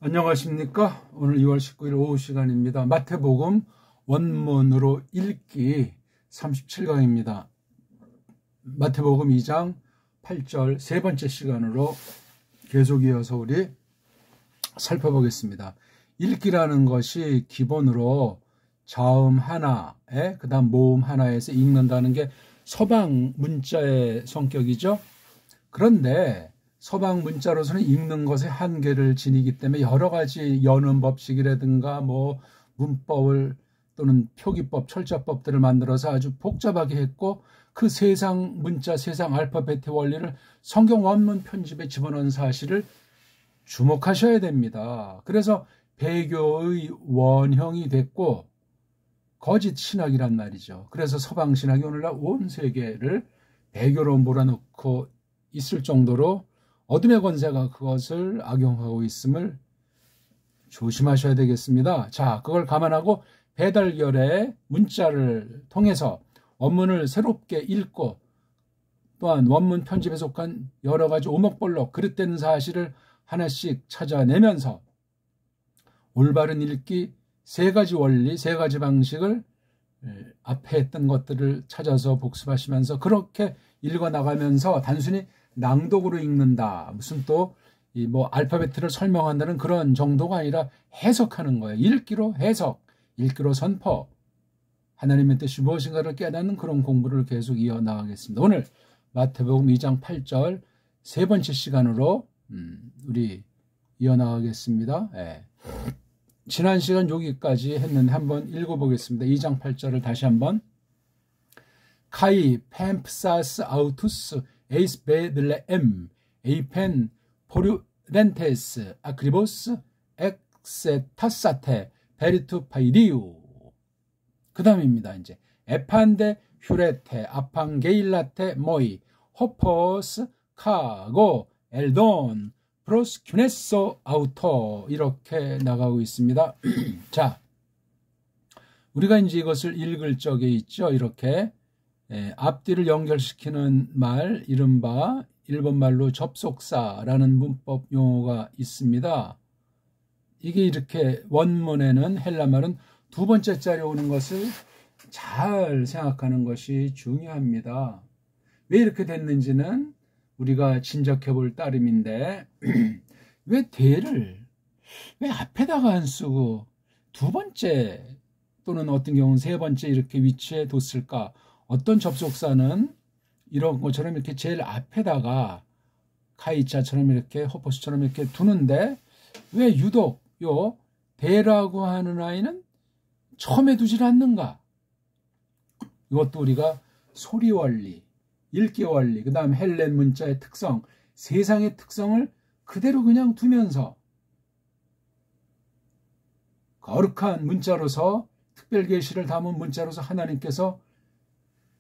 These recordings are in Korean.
안녕하십니까? 오늘 2월 19일 오후 시간입니다. 마태복음 원문으로 읽기 37강입니다. 마태복음 2장 8절 세 번째 시간으로 계속 이어서 우리 살펴보겠습니다. 읽기라는 것이 기본으로 자음 하나에 그 다음 모음 하나에서 읽는다는 게 서방 문자의 성격이죠. 그런데 서방 문자로서는 읽는 것에 한계를 지니기 때문에 여러 가지 연음 법칙이라든가 문법을 또는 표기법, 철자법들을 만들어서 아주 복잡하게 했고 그 세상 문자, 세상 알파벳의 원리를 성경 원문 편집에 집어넣은 사실을 주목하셔야 됩니다. 그래서 배교의 원형이 됐고 거짓 신학이란 말이죠. 그래서 서방 신학이 오늘날 온 세계를 배교로 몰아넣고 있을 정도로 어둠의 권세가 그것을 악용하고 있음을 조심하셔야 되겠습니다. 자, 그걸 감안하고 배달결의 문자를 통해서 원문을 새롭게 읽고 또한 원문 편집에 속한 여러 가지 오목볼록 그릇된 사실을 하나씩 찾아내면서 올바른 읽기 세 가지 원리, 세 가지 방식을 앞에 했던 것들을 찾아서 복습하시면서 그렇게 읽어나가면서 단순히 낭독으로 읽는다. 무슨 또 알파벳을 설명한다는 그런 정도가 아니라 해석하는 거예요. 읽기로 해석, 읽기로 선포. 하나님의 뜻이 무엇인가를 깨닫는 그런 공부를 계속 이어나가겠습니다. 오늘 마태복음 2장 8절 세 번째 시간으로 우리 이어나가겠습니다. 네. 지난 시간 여기까지 했는데 한번 읽어보겠습니다. 2장 8절을 다시 한번. 카이 펜프사스 아우투스 에이스 베들레엠 에이펜 포르렌테스 아크리보스 엑세타사테 베리투 파이리우. 그 다음입니다. 이제 에판데 휴레테 아팡게일라테 모이 호포스 카고 엘돈 프로스큐네소 아우토 이렇게 나가고 있습니다. 자, 우리가 이제 이것을 읽을 적에 있죠. 이렇게 앞뒤를 연결시키는 말, 이른바 일본말로 접속사라는 문법 용어가 있습니다. 이게 이렇게 원문에는 헬라말은 두 번째 자리에 오는 것을 잘 생각하는 것이 중요합니다. 왜 이렇게 됐는지는 우리가 진적해 볼 따름인데 왜 대를 왜 앞에다가 안 쓰고 두 번째 또는 어떤 경우는 세 번째 이렇게 위치해 뒀을까? 어떤 접속사는 이런 것처럼 이렇게 제일 앞에다가 카이자처럼 이렇게 호포스처럼 이렇게 두는데 왜 유독 요 대라고 하는 아이는 처음에 두질 않는가? 이것도 우리가 소리 원리, 읽기 원리, 그 다음 헬렌 문자의 특성, 세상의 특성을 그대로 그냥 두면서 거룩한 문자로서 특별 계시를 담은 문자로서 하나님께서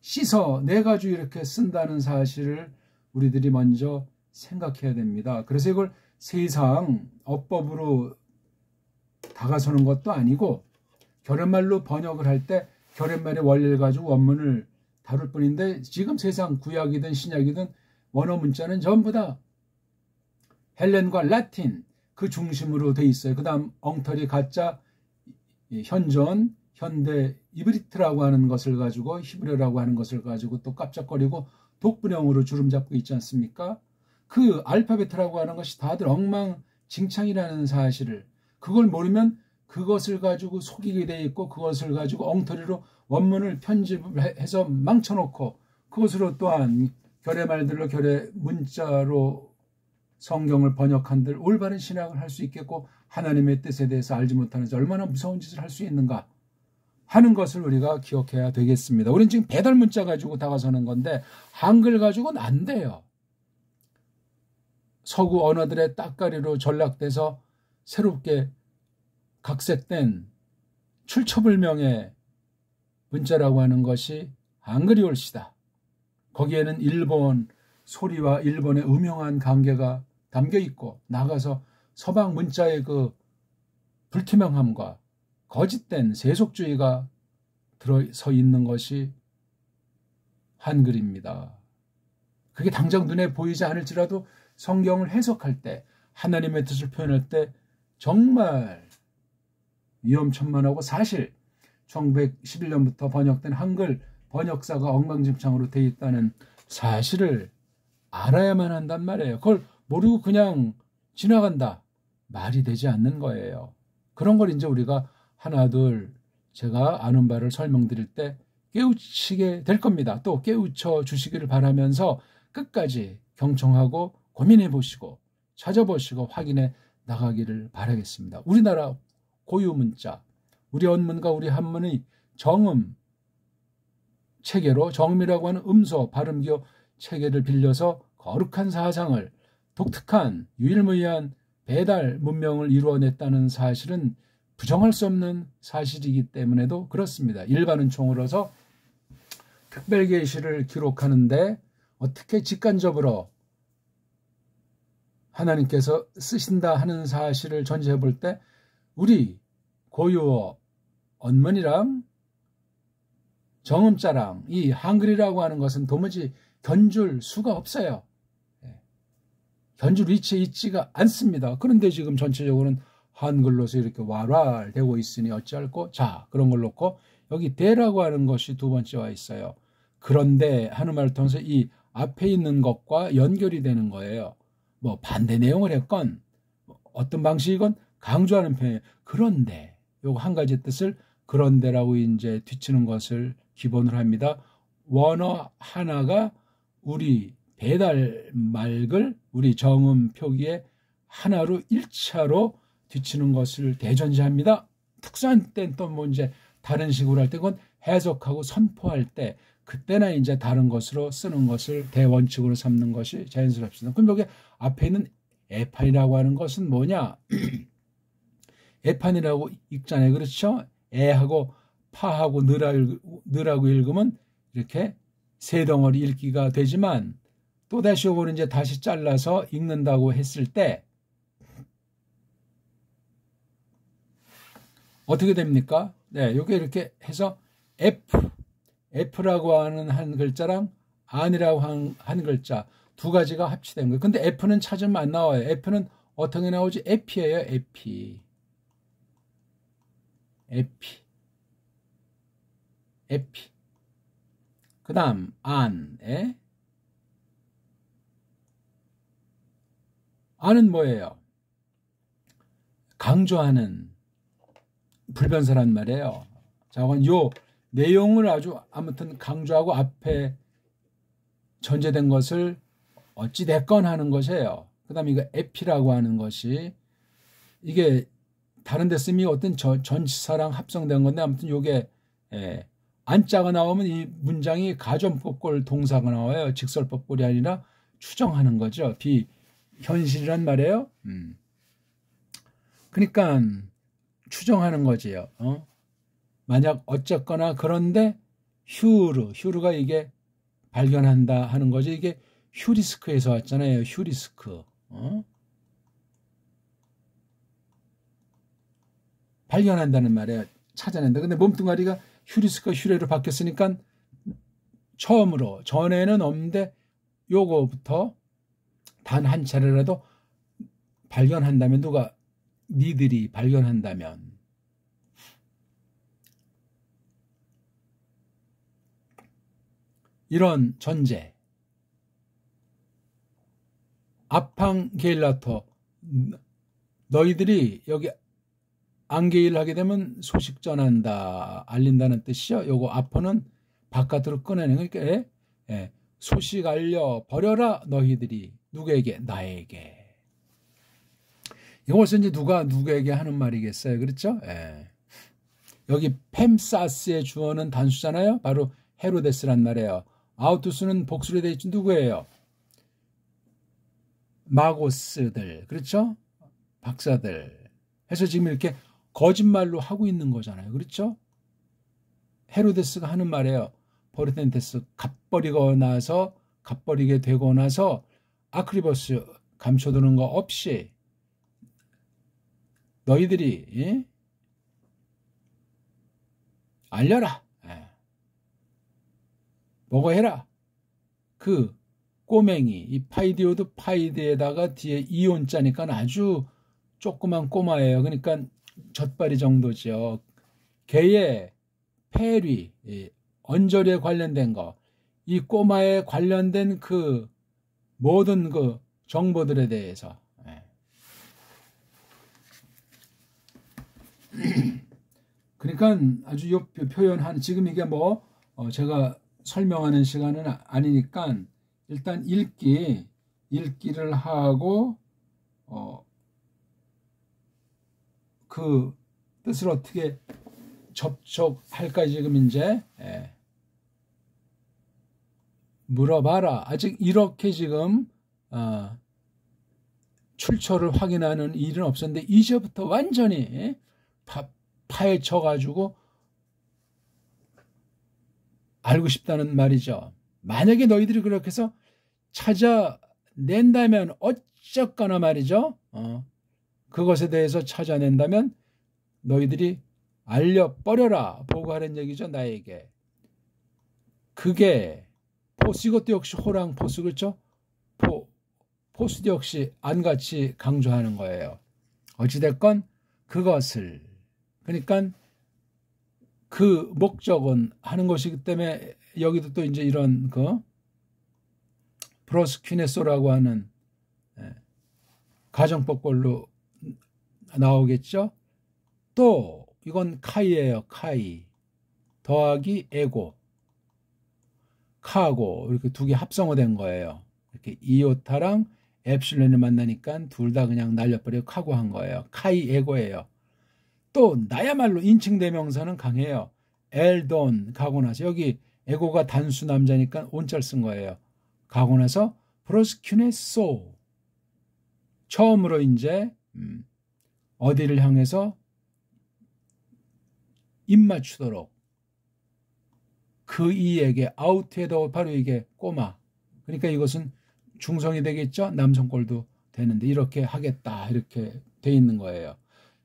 씻어내가지고 이렇게 쓴다는 사실을 우리들이 먼저 생각해야 됩니다. 그래서 이걸 세상 어법으로 다가서는 것도 아니고 결연말로 번역을 할 때 결연말의 원리를 가지고 원문을 다룰 뿐인데 지금 세상 구약이든 신약이든 원어 문자는 전부 다 헬렌과 라틴 그 중심으로 돼 있어요. 그 다음 엉터리 가짜 현존 현대 이브리트라고 하는 것을 가지고 히브리어라고 하는 것을 가지고 또 깜짝거리고 독분형으로 주름 잡고 있지 않습니까? 그 알파벳이라고 하는 것이 다들 엉망진창이라는 사실을 그걸 모르면 그것을 가지고 속이게 돼 있고 그것을 가지고 엉터리로 원문을 편집해서 망쳐놓고 그것으로 또한 결의 말들로 결의 문자로 성경을 번역한들 올바른 신학을 할 수 있겠고 하나님의 뜻에 대해서 알지 못하면서 얼마나 무서운 짓을 할 수 있는가 하는 것을 우리가 기억해야 되겠습니다. 우리는 지금 배달 문자 가지고 다가서는 건데 한글 가지고는 안 돼요. 서구 언어들의 따까리로 전락돼서 새롭게 각색된 출처불명의 문자라고 하는 것이 한글이 옳시다. 거기에는 일본 소리와 일본의 음흉한 관계가 담겨 있고 나가서 서방 문자의 그 불투명함과 거짓된 세속주의가 들어서 있는 것이 한글입니다. 그게 당장 눈에 보이지 않을지라도 성경을 해석할 때 하나님의 뜻을 표현할 때 정말 위험천만하고 사실 1911년부터 번역된 한글 번역사가 엉망진창으로 돼 있다는 사실을 알아야만 한단 말이에요. 그걸 모르고 그냥 지나간다. 말이 되지 않는 거예요. 그런 걸 이제 우리가 하나둘 제가 아는 바를 설명드릴 때 깨우치게 될 겁니다. 또 깨우쳐 주시기를 바라면서 끝까지 경청하고 고민해 보시고 찾아보시고 확인해 나가기를 바라겠습니다. 우리나라 고유 문자, 우리 언문과 우리 한문의 정음 체계로 정음이라고 하는 음소 발음기호 체계를 빌려서 거룩한 사상을 독특한 유일무이한 배달 문명을 이루어냈다는 사실은 부정할 수 없는 사실이기 때문에도 그렇습니다. 일반은 총으로서 특별계시를 기록하는데 어떻게 직간접으로 하나님께서 쓰신다 하는 사실을 전제해 볼 때 우리 고유어 언문이랑 정음자랑 이 한글이라고 하는 것은 도무지 견줄 수가 없어요. 견줄 위치에 있지가 않습니다. 그런데 지금 전체적으로는 한글로서 이렇게 왈왈되고 있으니 어찌할꼬? 자, 그런 걸 놓고 여기 대라고 하는 것이 두 번째 와 있어요. 그런데 하는 말을 통해서 이 앞에 있는 것과 연결이 되는 거예요. 뭐 반대 내용을 했건 어떤 방식이건 강조하는 편이에요. 그런데 요거 한 가지 뜻을 그런데라고 이제 뒤치는 것을 기본으로 합니다. 원어 하나가 우리 배달 말글 우리 정음 표기에 하나로 일차로 뒤치는 것을 대전제합니다. 특수한 때는 또 뭐 이제 다른 식으로 할 때 그건 해석하고 선포할 때 그때나 이제 다른 것으로 쓰는 것을 대원칙으로 삼는 것이 자연스럽습니다. 그럼 여기 앞에 있는 에판이라고 하는 것은 뭐냐? 에판이라고 읽잖아요. 그렇죠? 에하고 파하고 느라고 읽으면 이렇게 세 덩어리 읽기가 되지만 또다시 요거는 이제 다시 잘라서 읽는다고 했을 때 어떻게 됩니까? 네, 요게 이렇게 해서 F라고 하는 한 글자랑 안이라고 한 글자 두 가지가 합치된 거예요. 근데 F는 찾으면 안 나와요. F는 어떻게 나오지? 에피예요. 에피. 그 다음 안에 안은 뭐예요? 강조하는 불변사란 말이에요. 자, 요 내용을 아주 아무튼 강조하고 앞에 전제된 것을 어찌됐건 하는 것이에요. 그 다음에 이거 에피라고 하는 것이 이게 다른 데 쓰면 어떤 전치사랑 합성된 건데 아무튼 요게 안자가 나오면 이 문장이 가정법골 동사가 나와요. 직설법골이 아니라 추정하는 거죠. 비현실이란 말이에요. 그러니까 추정하는 거지요. 만약 어쨌거나 그런데 휴르가 이게 발견한다 하는 거죠. 이게 휴리스크에서 왔잖아요. 휴리스크. 발견한다는 말이에요. 찾아낸다. 근데 몸뚱아리가 휴리스크가 휴레로 바뀌었으니까 처음으로 전에는 없는데 요거부터 단 한 차례라도 발견한다면 누가 니들이 발견한다면 이런 전제 아팡게일라토 너희들이 여기 안게일 하게 되면 소식 전한다 알린다는 뜻이요. 요거 아퍼는 바깥으로 꺼내는 그러니까 소식 알려 버려라 너희들이 누구에게 나에게 이거 벌써 이제 누가 누구에게 하는 말이겠어요. 그렇죠? 여기 팸사스의 주어는 단수잖아요. 바로 헤로데스란 말이에요. 아우투스는 복수로 되어 있지 누구예요? 마고스들 그렇죠? 박사들 해서 지금 이렇게 거짓말로 하고 있는 거잖아요. 그렇죠? 헤로데스가 하는 말이에요. 포르텐테스 갓버리고 나서 갓버리게 되고 나서 아크리버스 감춰두는 거 없이 너희들이 알려라. 보고해라. 그 꼬맹이 이 파이디오도 파이드에다가 뒤에 이온자니까 아주 조그만 꼬마예요. 그러니까 젖발이 정도죠. 개의 폐리, 언저리에 관련된 거, 이 꼬마에 관련된 그 모든 그 정보들에 대해서. 그러니까 아주 요 표현한, 지금 이게 뭐 제가 설명하는 시간은 아니니까 일단 읽기를 하고 그 뜻을 어떻게 접촉할까 지금 이제 물어봐라. 아직 이렇게 지금 출처를 확인하는 일은 없었는데 이제부터 완전히 파헤쳐 가지고 알고 싶다는 말이죠. 만약에 너희들이 그렇게 해서 찾아낸다면 어쩌거나 말이죠. 그것에 대해서 찾아낸다면 너희들이 알려버려라 보고하는 얘기죠. 나에게. 그게 포스, 이것도 역시 호랑 포스, 그렇죠? 포스도 역시 안같이 강조하는 거예요. 어찌됐건 그것을, 그러니까 그 목적은 하는 것이기 때문에 여기도 또 이제 이런 그 프로스퀴네소라고 하는 가정법꼴로 나오겠죠. 또 이건 카이예요. 카이 더하기 에고, 카고, 이렇게 두 개 합성어된 거예요. 이렇게 이오타랑 엡실론이 만나니까 둘 다 그냥 날려버리고 카고 한 거예요. 카이 에고예요. 또 나야말로 인칭 대명사는 강해요. 엘돈 가고 나서, 여기 에고가 단수 남자니까 온자를 쓴 거예요. 가고 나서 프로스큐네소, 처음으로 이제 어디를 향해서 입맞추도록, 그 이에게, 아우트에도 바로 이게 꼬마, 그러니까 이것은 중성이 되겠죠. 남성꼴도 되는데 이렇게 하겠다, 이렇게 돼 있는 거예요.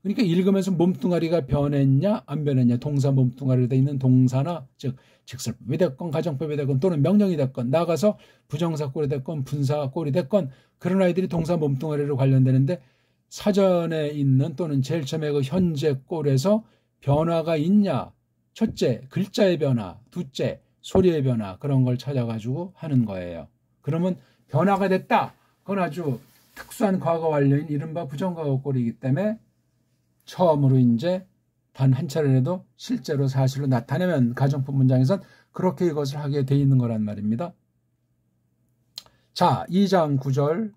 그러니까 읽으면서 몸뚱아리가 변했냐 안 변했냐, 동사 몸뚱아리로 돼 있는 동사나, 즉 직설법이 됐건 가정법이 됐건 또는 명령이 됐건, 나가서 부정사꼴이 됐건 분사꼴이 됐건, 그런 아이들이 동사 몸뚱아리로 관련되는데 사전에 있는 또는 제일 처음에 그 현재 꼴에서 변화가 있냐, 첫째 글자의 변화, 둘째 소리의 변화, 그런 걸 찾아가지고 하는 거예요. 그러면 변화가 됐다, 그건 아주 특수한 과거 완료인 이른바 부정과거 꼴이기 때문에 처음으로 이제 단 한 차례라도 실제로 사실로 나타내면 가정법 문장에선 그렇게 이것을 하게 돼 있는 거란 말입니다. 자, 2장 9절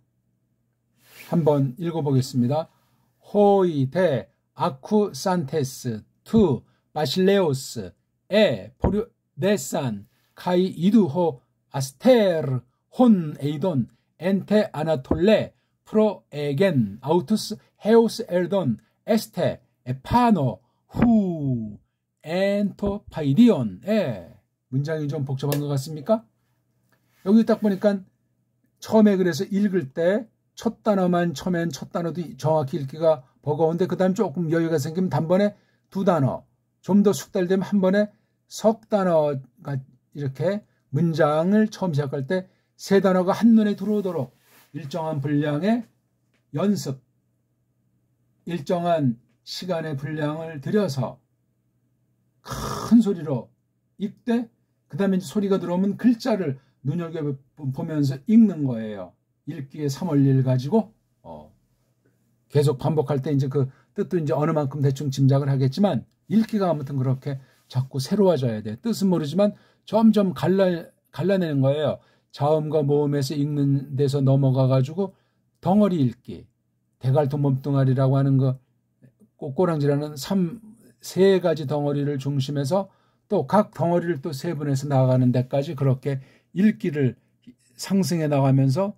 한번 읽어보겠습니다. 호이 데 아쿠 산테스 투 바실레오스 에 포류 네산 카이 이두호 아스테르 혼 에이돈 엔테 아나톨레 프로에겐 아우투스 헤오스 엘돈 에스테 에파노 후 엔토 파이디온. 문장이 좀 복잡한 것 같습니까? 여기 딱 보니까 처음에 그래서 읽을 때 첫 단어만, 처음엔 첫 단어도 정확히 읽기가 버거운데 그 다음 조금 여유가 생기면 단번에 두 단어, 좀 더 숙달되면 한 번에 석 단어가, 이렇게 문장을 처음 시작할 때 세 단어가 한눈에 들어오도록 일정한 분량의 연습, 일정한 시간의 분량을 들여서 큰 소리로 읽되, 그 다음에 소리가 들어오면 글자를 눈여겨보면서 읽는 거예요. 읽기의 3원리를 가지고 계속 반복할 때 이제 그 뜻도 이제 어느 만큼 대충 짐작을 하겠지만, 읽기가 아무튼 그렇게 자꾸 새로워져야 돼. 뜻은 모르지만 점점 갈라내는 거예요. 자음과 모음에서 읽는 데서 넘어가 가지고 덩어리 읽기, 대갈통 몸뚱아리라고 하는 거, 꼬꼬랑지라는 세 가지 덩어리를 중심해서 또 각 덩어리를 또 세분해서 나가는 데까지 그렇게 읽기를 상승해 나가면서,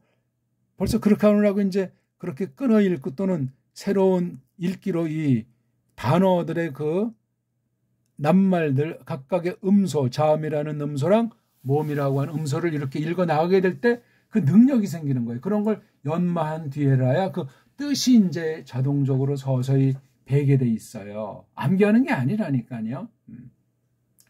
벌써 그렇게 하느라고 이제 그렇게 끊어 읽고 또는 새로운 읽기로 이 단어들의 그 낱말들, 각각의 음소, 자음이라는 음소랑 모음이라고 하는 음소를 이렇게 읽어 나가게 될 때 그 능력이 생기는 거예요. 그런 걸 연마한 뒤에라야 그 뜻이 이제 자동적으로 서서히 배게 돼 있어요. 암기하는 게 아니라니까요.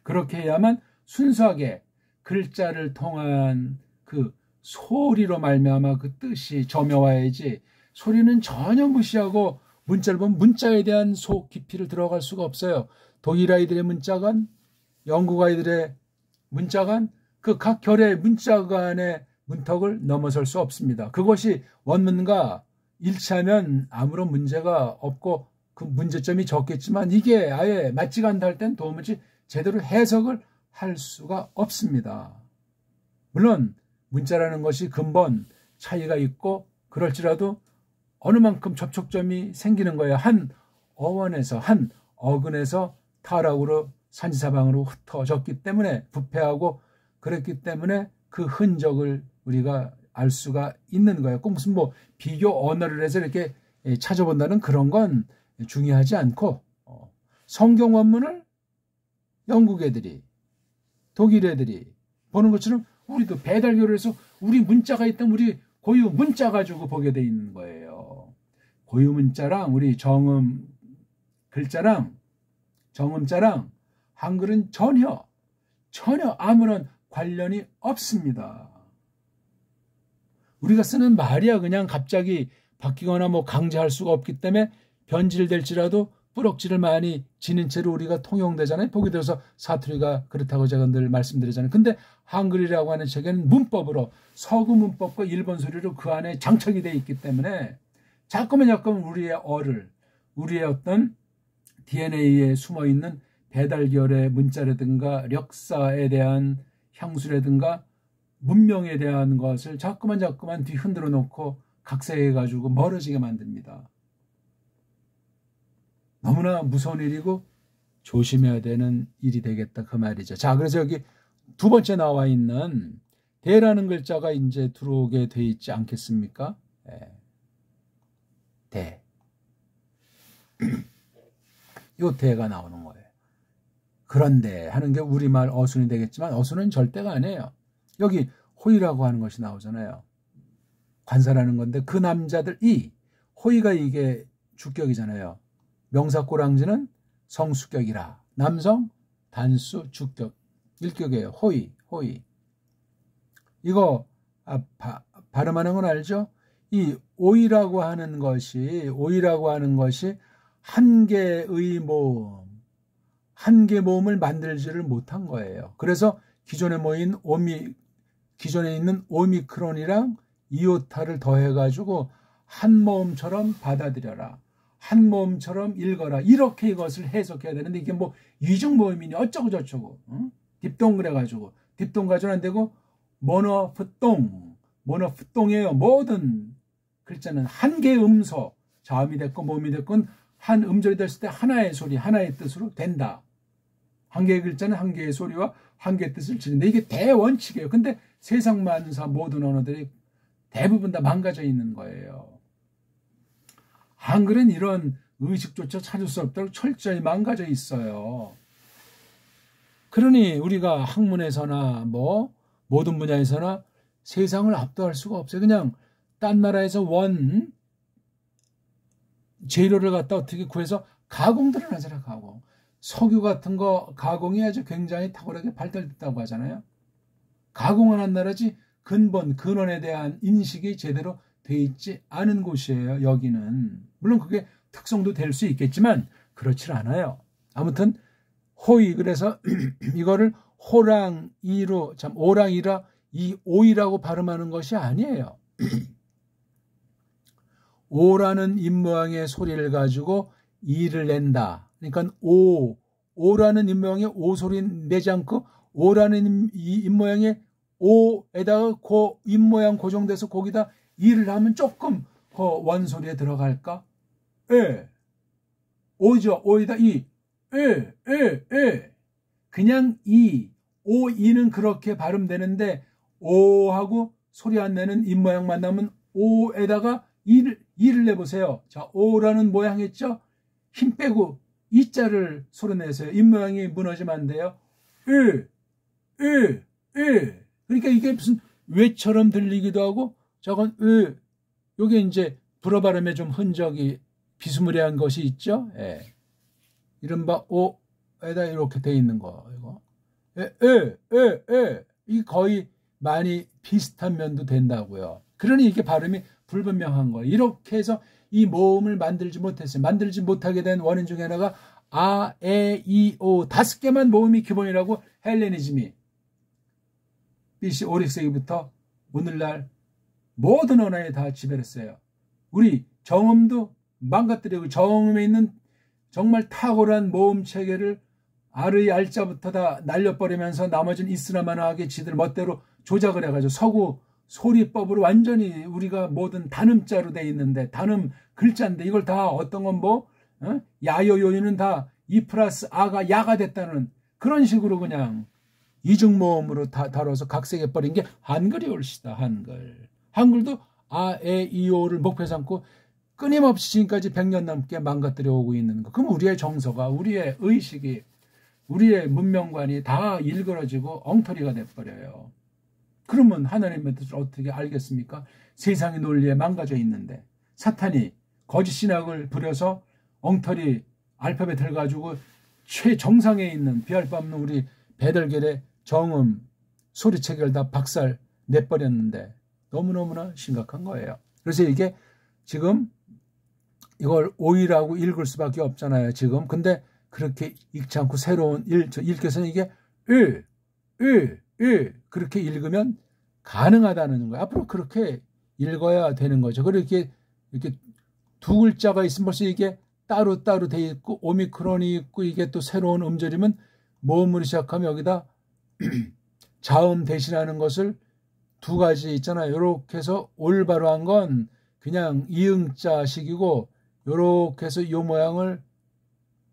그렇게 해야만 순수하게 글자를 통한 그 소리로 말미암아 그 뜻이 점여와야지, 소리는 전혀 무시하고 문자를 보면 문자에 대한 속 깊이를 들어갈 수가 없어요. 독일 아이들의 문자관, 영국 아이들의 문자관, 그 각 결의 문자관의 문턱을 넘어설 수 없습니다. 그것이 원문과 일치하면 아무런 문제가 없고 그 문제점이 적겠지만 이게 아예 맞지가 않다 할 땐 도무지 제대로 해석을 할 수가 없습니다. 물론 문자라는 것이 근본 차이가 있고 그럴지라도 어느 만큼 접촉점이 생기는 거예요. 한 어원에서 한 어근에서 타락으로 산지사방으로 흩어졌기 때문에 부패하고 그랬기 때문에 그 흔적을 우리가 알 수가 있는 거예요. 꼭 무슨 뭐 비교 언어를 해서 이렇게 찾아본다는 그런 건 중요하지 않고 성경 원문을 영국 애들이 독일 애들이 보는 것처럼 우리도 배달교를 해서 우리 문자가 있다면 우리 고유 문자 가지고 보게 돼 있는 거예요. 고유 문자랑 우리 정음 글자랑 정음자랑 한글은 전혀 아무런 관련이 없습니다. 우리가 쓰는 말이야 그냥 갑자기 바뀌거나 뭐 강제할 수가 없기 때문에 변질될지라도 뿌럭지를 많이 지닌 채로 우리가 통용되잖아요. 보게 돼서 사투리가 그렇다고 제가 늘 말씀드리잖아요. 근데 한글이라고 하는 책에는 문법으로 서구 문법과 일본 소리로 그 안에 장착이 되어 있기 때문에 자꾸만 우리의 어떤 DNA에 숨어있는 배달결의 문자라든가 력사에 대한 향수라든가 문명에 대한 것을 자꾸만 뒤흔들어 놓고 각색해가지고 멀어지게 만듭니다. 너무나 무서운 일이고 조심해야 되는 일이 되겠다 그 말이죠. 자, 그래서 여기 두 번째 나와 있는 대라는 글자가 이제 들어오게 돼 있지 않겠습니까? 대. 요 대가 나오는 거예요. 그런데 하는 게 우리말 어순이 되겠지만 어순은 절대가 아니에요. 여기 호의라고 하는 것이 나오잖아요. 관사라는 건데 그 남자들 호의가 이게 주격이잖아요. 명사 꼬랑지는 성수격이라. 남성 단수 주격. 일격이에요. 호의. 이거 발음하는 건 알죠? 이 오이라고 하는 것이 한 개의 모음, 한 개 모음을 만들지를 못한 거예요. 그래서 기존에 있는 오미크론이랑 이오타를 더해가지고 한 모음처럼 받아들여라. 한 모음처럼 읽어라. 이렇게 이것을 해석해야 되는데 이게 뭐 이중모음이니 어쩌고 저쩌고 딥동 그래가지고 딥동 가지고는 안 되고 모노프똥이에요. 모든 글자는 한 개의 음소 자음이 됐건 모음이 됐건 한 음절이 됐을 때 하나의 소리 하나의 뜻으로 된다. 한 개의 글자는 한 개의 소리와 한 개의 뜻을 지는데 이게 대원칙이에요. 근데 세상 만사 모든 언어들이 대부분 다 망가져 있는 거예요. 한글은 이런 의식조차 찾을 수 없도록 철저히 망가져 있어요. 그러니 우리가 학문에서나 뭐 모든 분야에서나 세상을 압도할 수가 없어요. 그냥 딴 나라에서 재료를 갖다 어떻게 구해서 가공들을 하잖아. 가공. 석유 같은 거 가공이 아주 굉장히 탁월하게 발달됐다고 하잖아요. 가공을 한 나라지 근원에 대한 인식이 제대로 돼 있지 않은 곳이에요. 여기는. 물론 그게 특성도 될 수 있겠지만 그렇지 않아요. 아무튼 호의 그래서 이거를 호랑이로 오랑이라 이 오이라고 발음하는 것이 아니에요. 오라는 입모양의 소리를 가지고 이를 낸다. 그러니까 오라는 입모양의 오 소리는 내지 않고 오라는 입모양의 오에다가 그 입모양 고정돼서 거기다 이를 하면 조금 그 원소리에 들어갈까? 오죠. 오에다 그냥 오이는 그렇게 발음되는데 오하고 소리 안 내는 입모양만 나면 오에다가 이를 내보세요. 자, 오라는 모양 했죠? 힘 빼고 이자를 소리 내세요. 입모양이 무너지면 안 돼요. 그러니까 이게 무슨 왜처럼 들리기도 하고 저건 요게 이제 불어 발음에 좀 흔적이 비스무리한 것이 있죠. 이른바 오에다 이렇게 돼 있는 거 이거. 이 거의 많이 비슷한 면도 된다고요. 그러니 이게 발음이 불분명한 거예요. 이렇게 해서 이 모음을 만들지 못했어요. 만들지 못하게 된 원인 중에 하나가 아, 에, 이, 오 5개만 모음이 기본이라고 헬레니즘이 BC 500세기부터 오늘날 모든 언어에 다 지배했어요. 우리 정음도 망가뜨리고 정음에 있는 정말 탁월한 모음 체계를 R의 R자부터 다 날려버리면서 나머지는 이스라만하게 지들 멋대로 조작을 해가지고 서구 소리법으로 완전히 우리가 모든 단음자로 돼 있는데 단음 글자인데 이걸 다 어떤 건 뭐 야요요이는 다 이 플러스 아가 야가 됐다는 그런 식으로 그냥 이중모음으로 다 다뤄서 각색해 버린 게 한글이 옳시다. 한글도 아, 에, 이, 오를 목표 삼고 끊임없이 지금까지 100년 넘게 망가뜨려 오고 있는 거. 그럼 우리의 정서가 우리의 의식이 우리의 문명관이 다 일그러지고 엉터리가 돼버려요. 그러면 하나님의 뜻을 어떻게 알겠습니까? 세상의 논리에 망가져 있는데 사탄이 거짓 신학을 부려서 엉터리 알파벳을 가지고 최정상에 있는 비할 바 없는 우리 배들결의 정음 소리체계를 다 박살 내버렸는데 너무너무나 심각한 거예요. 그래서 이게 지금 이걸 오이라고 읽을 수밖에 없잖아요. 지금 근데 그렇게 읽지 않고 새로운 읽혀서는 이게 그렇게 읽으면 가능하다는 거예요. 앞으로 그렇게 읽어야 되는 거죠. 그렇게 이렇게 두 글자가 있으면 벌써 이게 따로따로 돼 있고 오미크론이 있고 이게 또 새로운 음절이면 모음으로 시작하면 여기다 자음 대신하는 것을 두 가지 있잖아요. 이렇게 해서 올바로 한 건 그냥 이응자식이고 이렇게 해서 이 모양을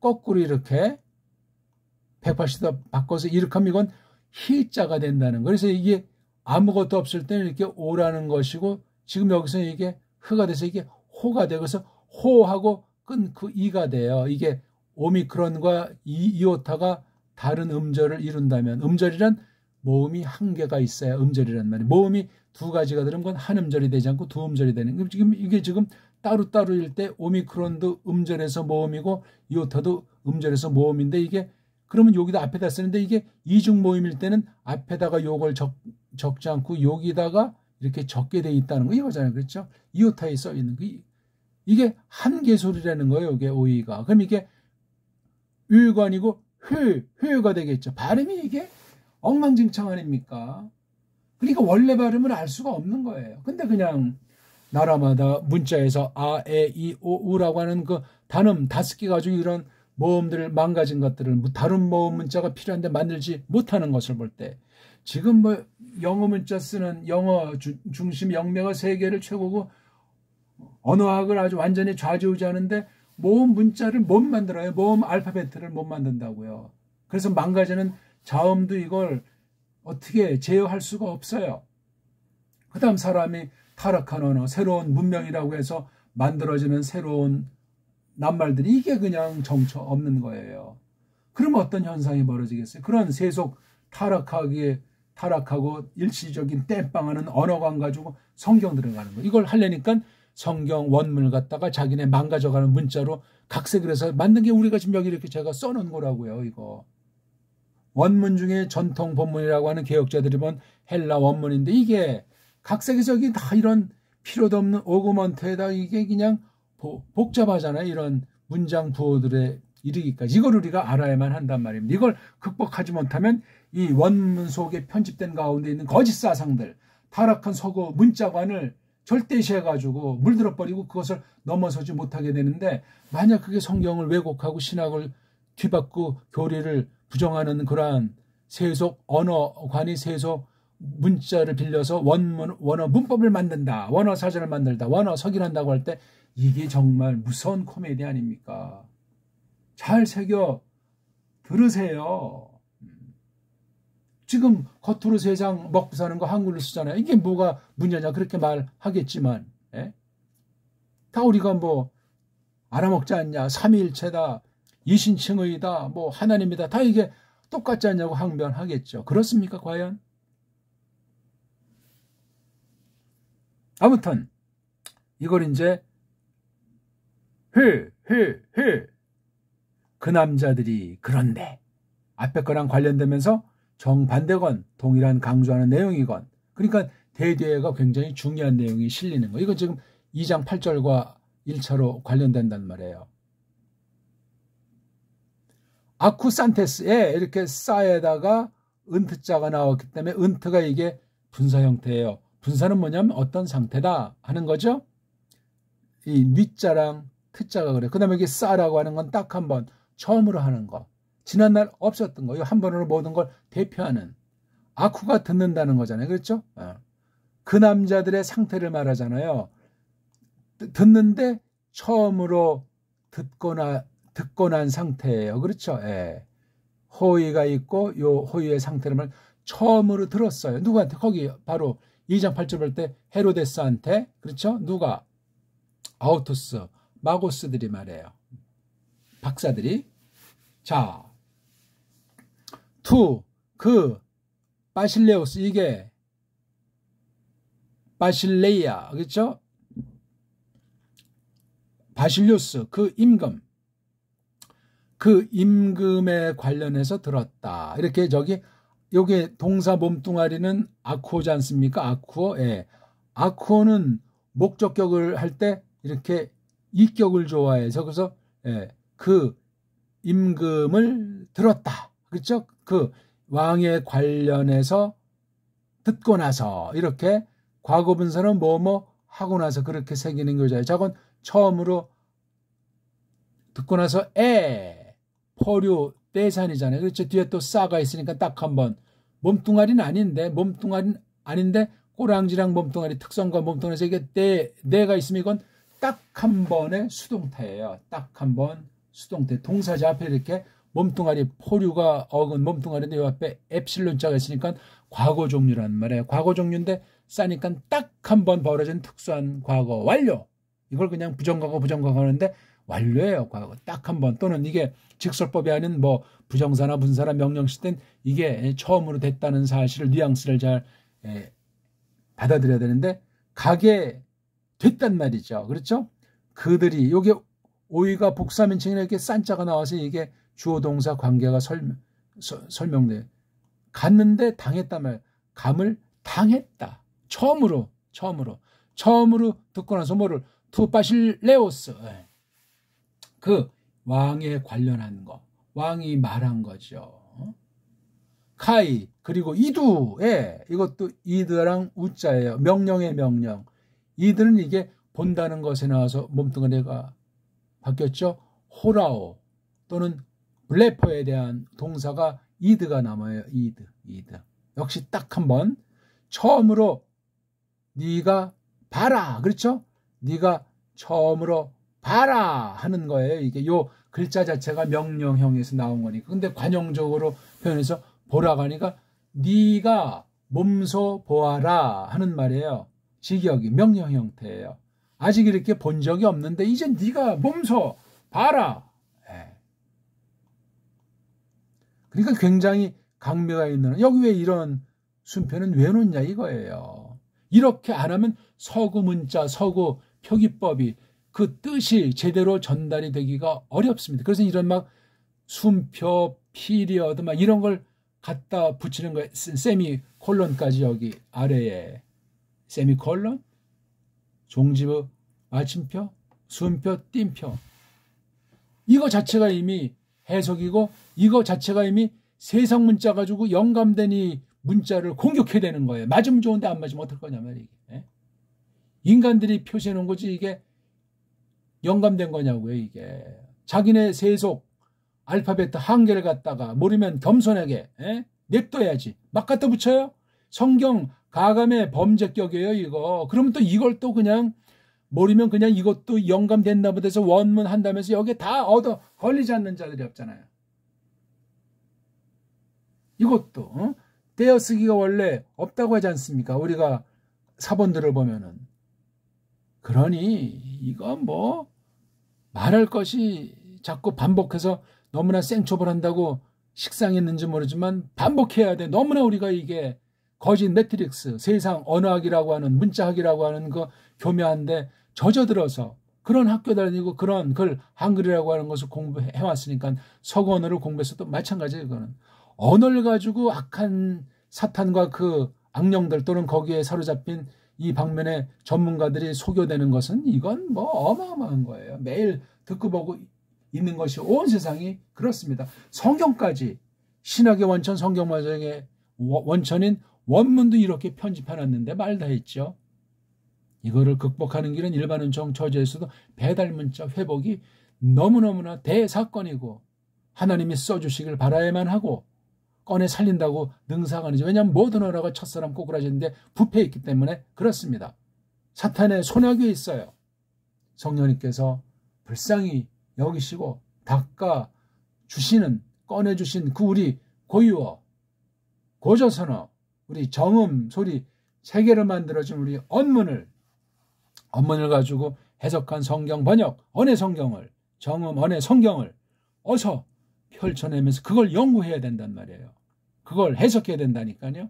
거꾸로 이렇게 180도 바꿔서 이렇게 하면 이건 희자가 된다는 거예요. 그래서 이게 아무것도 없을 때는 이렇게 오라는 것이고 지금 여기서 이게 흐가 돼서 이게 호가 되고 그래서 호하고 끈 그 이가 돼요. 이게 오미크론과 이오타가 다른 음절을 이룬다면 음절이란 모음이 한 개가 있어야 음절이란 말이에요. 모음이 두 가지가 들으면 그건 한 음절이 되지 않고 두 음절이 되는 거예요. 이게 지금 따로따로일 때 오미크론도 음절에서 모음이고 이오타도 음절에서 모음인데 이게 그러면 여기다 앞에다 쓰는데 이게 이중 모음일 때는 앞에다가 요걸 적지 않고 여기다가 이렇게 적게 돼 있다는 거 이거잖아요. 그렇죠? 이오타에 써 있는 거 이게 한 개소리라는 거예요. 이게 오이가. 그럼 이게 유관이고 회가 되겠죠. 발음이 이게 엉망진창 아닙니까? 그러니까 원래 발음을 알 수가 없는 거예요. 근데 그냥 나라마다 문자에서 아, 에, 이, 오, 우라고 하는 그 단음 5개 가지고 이런 모음들을 망가진 것들을 다른 모음 문자가 필요한데 만들지 못하는 것을 볼 때 지금 뭐 영어 문자 쓰는 영어 중심 영매가 세계를 최고고 언어학을 아주 완전히 좌지우지하는데 모음 문자를 못 만들어요. 모음 알파벳을 못 만든다고요. 그래서 망가지는 자음도 이걸 어떻게 제어할 수가 없어요. 그 다음 사람이 타락한 언어, 새로운 문명이라고 해서 만들어지는 새로운 낱말들이 이게 그냥 정처 없는 거예요. 그러면 어떤 현상이 벌어지겠어요? 그런 세속 타락하고 일시적인 땜빵하는 언어관 가지고 성경 들어가는 거. 이걸 하려니까 성경 원문을 갖다가 자기네 망가져가는 문자로 각색을 해서 만든 게 우리가 지금 여기 이렇게 제가 써놓은 거라고요. 이거. 원문 중에 전통 본문이라고 하는 개혁자들이 본 헬라 원문인데 이게 각색해서 여기 다 이런 필요도 없는 오그먼트에다 이게 그냥 복잡하잖아요. 이런 문장 부호들에 이르기까지. 이걸 우리가 알아야만 한단 말입니다. 이걸 극복하지 못하면 이 원문 속에 편집된 가운데 있는 거짓 사상들, 타락한 서구 문자관을 절대시해가지고 물들어버리고 그것을 넘어서지 못하게 되는데 만약 그게 성경을 왜곡하고 신학을 뒤바꾸고 교리를 부정하는 그러한 세속 언어관이 세속 문자를 빌려서 원어 문법을 만든다. 원어 사전을 만들다. 원어 석인한다고 할 때 이게 정말 무서운 코미디 아닙니까? 잘 새겨 들으세요. 지금 겉으로 세상 먹고 사는 거 한글로 쓰잖아요. 이게 뭐가 문제냐 그렇게 말하겠지만 다 우리가 뭐 알아먹지 않냐. 삼위일체다. 이신칭의다. 뭐 하나님이다. 다 이게 똑같지 않냐고 항변하겠죠. 그렇습니까 과연? 아무튼 이걸 이제 그 남자들이 그런데 앞에 거랑 관련되면서 정반대건 동일한 강조하는 내용이건 그러니까 대뒤가 굉장히 중요한 내용이 실리는 거예요. 이거 지금 2장 8절과 1차로 관련된단 말이에요. 아쿠산테스에 이렇게 싸에다가 은트자가 나왔기 때문에 은트가 이게 분사 형태예요. 분사는 뭐냐면 어떤 상태다 하는 거죠. 이 뉘자랑 트자가 그래요. 그 다음에 이게 싸라고 하는 건 딱 한 번 처음으로 하는 거. 지난날 없었던 거. 이 한 번으로 모든 걸 대표하는. 아쿠가 듣는다는 거잖아요. 그렇죠? 그 남자들의 상태를 말하잖아요. 듣는데 처음으로 듣고 난 상태예요. 그렇죠? 예. 호의가 있고 요 호의의 상태를 말 처음으로 들었어요. 누구한테? 거기 바로 2장 8절 볼 때 헤로데스한테. 그렇죠? 누가? 아우토스, 마고스들이 말해요. 박사들이. 자, 그 바실레우스, 이게 바실레이아, 그렇죠? 바실루스, 그 임금에 관련해서 들었다. 이렇게 요게 동사 몸뚱아리는 아쿠오지 않습니까? 아쿠오. 예. 아쿠오는 목적격을 할 때 이렇게 이격을 좋아해서 그래서 예, 그 임금을 들었다. 그렇죠? 그 왕에 관련해서 듣고 나서 이렇게 과거 분사는 뭐뭐 하고 나서 그렇게 생기는 교자예요. 저건 처음으로 듣고 나서 포류 떼산이잖아요. 그렇죠? 뒤에 또 싸가 있으니까 딱 한번 몸뚱아리는 아닌데 꼬랑지랑 몸뚱아리 특성과 몸뚱아리에서 이게 내가 있으면 이건 딱 한 번의 수동태예요. 딱 한 번 수동태. 동사자 앞에 이렇게 몸뚱아리 포류가 어근 몸뚱아리인데 이 앞에 엡실론자가 있으니까 과거 종류란 말이에요. 과거 종류인데 싸니까 딱 한 번 벌어진 특수한 과거 완료. 이걸 그냥 부정과거 하는데 완료예요. 과거 딱 한 번. 또는 이게 직설법이 아닌 뭐 부정사나 분사나 명령시 땐 이게 처음으로 됐다는 사실을 뉘앙스를 잘 받아들여야 되는데 가게 됐단 말이죠. 그렇죠? 그들이 요게 오이가 복사민칭이나 이렇게 싼자가 나와서 이게 주어 동사 관계가 설명돼요. 갔는데 당했단 말이에요. 감을 당했다. 처음으로 듣고 나서 뭐를 투바실레오스, 그 왕에 관련한 거, 왕이 말한 거죠. 카이, 그리고 이두, 이것도 이드랑 우자예요. 명령의 명령. 이드는 이게 본다는 것에 나와서 몸뚱아리가 바뀌었죠. 호라오 또는 블레퍼에 대한 동사가 이드가 남아요. 이드. 역시 딱 한 번 처음으로 네가 봐라. 그렇죠? 네가 처음으로 봐라 하는 거예요. 이게 요 글자 자체가 명령형에서 나온 거니까. 근데 관용적으로 표현해서 보라고 하니까 네가 몸소 보아라 하는 말이에요. 직역이 명령 형태예요. 아직 이렇게 본 적이 없는데 이제 네가 몸소 봐라. 그러니까 굉장히 강미가 있는, 여기 왜 이런 순표는 왜 놓냐 이거예요. 이렇게 안 하면 서구 문자, 서구 표기법이 그 뜻이 제대로 전달이 되기가 어렵습니다. 그래서 이런 막 순표, 피리어드 막 이런 걸 갖다 붙이는 거예요. 세미콜론까지 여기 아래에 세미콜론, 종지부, 마침표, 순표, 띵표. 이거 자체가 이미 해석이고 이거 자체가 이미 세상 문자 가지고 영감된 이 문자를 공격해야 되는 거예요. 맞으면 좋은데 안 맞으면 어떨 거냐면 이게. 인간들이 표시해 놓은 거지 이게 영감된 거냐고요. 이게 자기네 세속 알파벳 한계를 갖다가 모르면 겸손하게 냅둬야지. 막 갖다 붙여요. 성경 가감의 범죄격이에요 이거. 그러면 또 이걸 또 그냥 모르면 그냥 이것도 영감됐나 보다 해서 원문 한다면서 여기에 다 얻어 걸리지 않는 자들이 없잖아요. 이것도 떼어쓰기가 원래 없다고 하지 않습니까? 우리가 사본들을 보면은. 그러니 이건 뭐 말할 것이 자꾸 반복해서 너무나 생초벌한다고 식상했는지 모르지만 반복해야 돼. 너무나 우리가 이게 거짓 매트릭스, 세상 언어학이라고 하는 문자학이라고 하는 거 교묘한데 젖어들어서 그런 학교 다니고 그런 글 한글이라고 하는 것을 공부해왔으니까 서구 언어를 공부해서도 마찬가지예요. 그거는 언어를 가지고 악한 사탄과 그 악령들 또는 거기에 사로잡힌 이 방면에 전문가들이 소교되는 것은 이건 뭐 어마어마한 거예요. 매일 듣고 보고 있는 것이 온 세상이 그렇습니다. 성경까지 신학의 원천, 성경마정의 원천인 원문도 이렇게 편집해놨는데 말 다 했죠. 이거를 극복하는 길은 일반 은총 저지에서도 배달 문자 회복이 너무너무나 대사건이고 하나님이 써주시길 바라야만 하고 꺼내 살린다고 능사가 아니죠. 왜냐하면 모든 언어가 첫사람 꼬꾸라지는데 부패해 있기 때문에 그렇습니다. 사탄의 손아귀에 있어요. 성령님께서 불쌍히 여기시고 닦아 주시는 꺼내주신 그 우리 고유어 고조선어 우리 정음 소리 세 개를 만들어준 우리 언문을 가지고 해석한 성경 번역 언해 성경을 정음 언해 성경을 어서 펼쳐내면서 그걸 연구해야 된단 말이에요. 그걸 해석해야 된다니까요.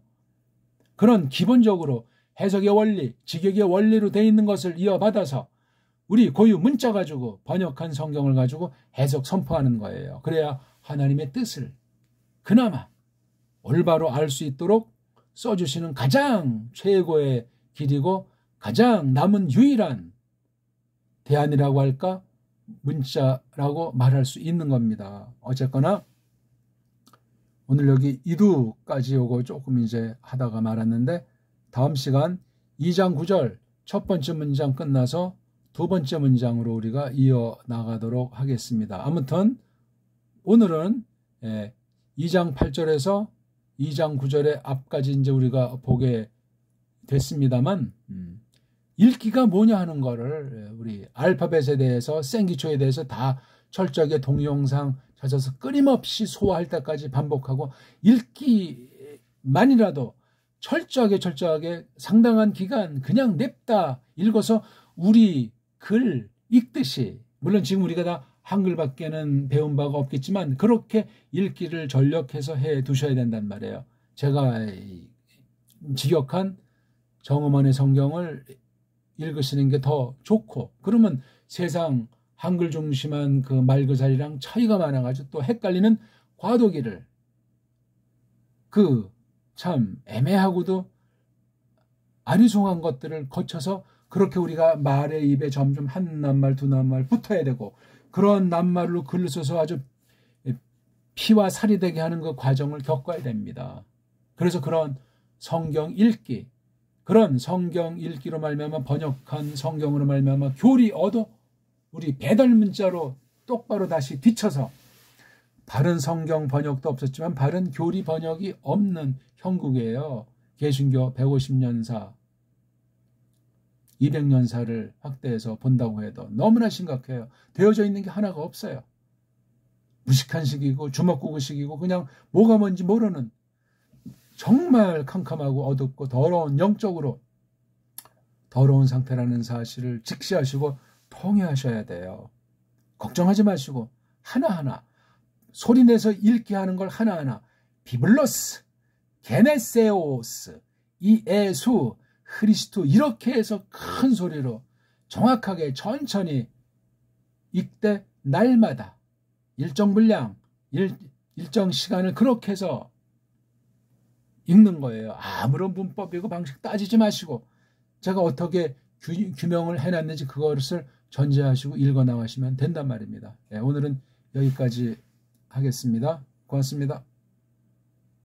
그런 기본적으로 해석의 원리, 직역의 원리로 되어 있는 것을 이어받아서 우리 고유 문자 가지고 번역한 성경을 가지고 해석 선포하는 거예요. 그래야 하나님의 뜻을 그나마 올바로 알 수 있도록 써주시는 가장 최고의 길이고 가장 남은 유일한 대안이라고 할까? 문자라고 말할 수 있는 겁니다. 어쨌거나 오늘 여기 이두까지 오고 조금 이제 하다가 말았는데 다음 시간 2장 9절 첫 번째 문장 끝나서 두 번째 문장으로 우리가 이어나가도록 하겠습니다. 아무튼 오늘은 2장 8절에서 2장 9절의 앞까지 이제 우리가 보게 됐습니다만 읽기가 뭐냐 하는 거를 우리 알파벳에 대해서 생기초에 대해서 다 철저하게 동영상 찾아서 끊임없이 소화할 때까지 반복하고 읽기만이라도 철저하게 상당한 기간 그냥 냅다 읽어서 우리 글 읽듯이 물론 지금 우리가 다 한글밖에는 배운 바가 없겠지만 그렇게 읽기를 전력해서 해 두셔야 된단 말이에요. 제가 직역한 정음원의 성경을 읽으시는 게 더 좋고 그러면 세상 한글 중심한 그 말그살이랑 차이가 많아가지고 또 헷갈리는 과도기를 그 참 애매하고도 아리송한 것들을 거쳐서 그렇게 우리가 말의 입에 점점 한 낱말 두 낱말 붙어야 되고 그런 낱말로 글을 써서 아주 피와 살이 되게 하는 그 과정을 겪어야 됩니다. 그래서 그런 성경 읽기 그런 성경 읽기로 말미암아 번역한 성경으로 말미암아 교리 얻어 우리 배달 문자로 똑바로 다시 뒤쳐서 바른 성경 번역도 없었지만 바른 교리 번역이 없는 형국이에요. 개신교 150년사 200년사를 확대해서 본다고 해도 너무나 심각해요. 되어져 있는 게 하나가 없어요. 무식한식이고 주먹구구식이고 그냥 뭐가 뭔지 모르는 정말 캄캄하고 어둡고 더러운 영적으로 더러운 상태라는 사실을 직시하시고 통회하셔야 돼요. 걱정하지 마시고 하나하나 소리내서 읽게 하는 걸 하나하나 비블로스, 게네세오스, 이에수, 크리스투 이렇게 해서 큰 소리로 정확하게 천천히 읽되 날마다 일정 분량, 일정 시간을 그렇게 해서 읽는 거예요. 아무런 문법이고 방식 따지지 마시고 제가 어떻게 규명을 해놨는지 그것을 전제하시고 읽어 나가시면 된단 말입니다. 오늘은 여기까지 하겠습니다. 고맙습니다.